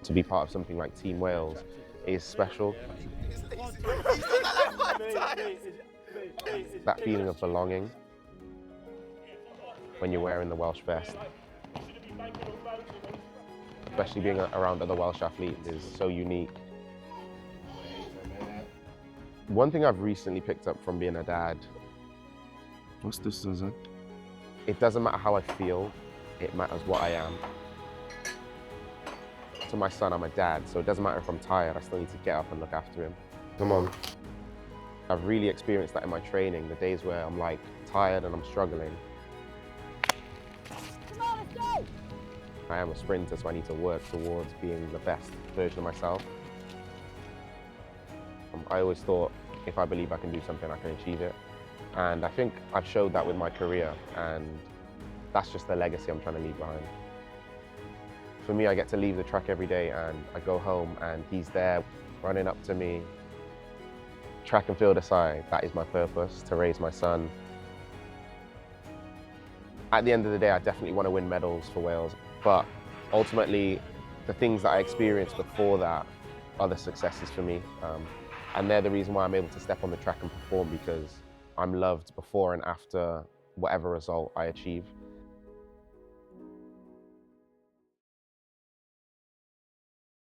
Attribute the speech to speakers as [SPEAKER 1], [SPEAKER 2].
[SPEAKER 1] to be part of something like Team Wales is special. That feeling of belonging when you're wearing the Welsh vest, especially being around other Welsh athletes, is so unique. One thing I've recently picked up from being a dad,
[SPEAKER 2] What's this, Susan?
[SPEAKER 1] it doesn't matter how I feel, it matters what I am. To my son, I'm a dad, so it doesn't matter if I'm tired, I still need to get up and look after him. Come on. I've really experienced that in my training, the days where I'm like tired and I'm struggling.
[SPEAKER 3] Come on, let's go!
[SPEAKER 1] I am a sprinter, so I need to work towards being the best version of myself. I always thought, if I believe I can do something, I can achieve it. And I think I've showed that with my career, and that's just the legacy I'm trying to leave behind. For me, I get to leave the track every day and I go home and he's there running up to me. Track and field aside, that is my purpose, to raise my son. At the end of the day, I definitely want to win medals for Wales, but ultimately, the things that I experienced before that are the successes for me. And they're the reason why I'm able to step on the track and perform, because I'm loved before and after whatever result I achieve.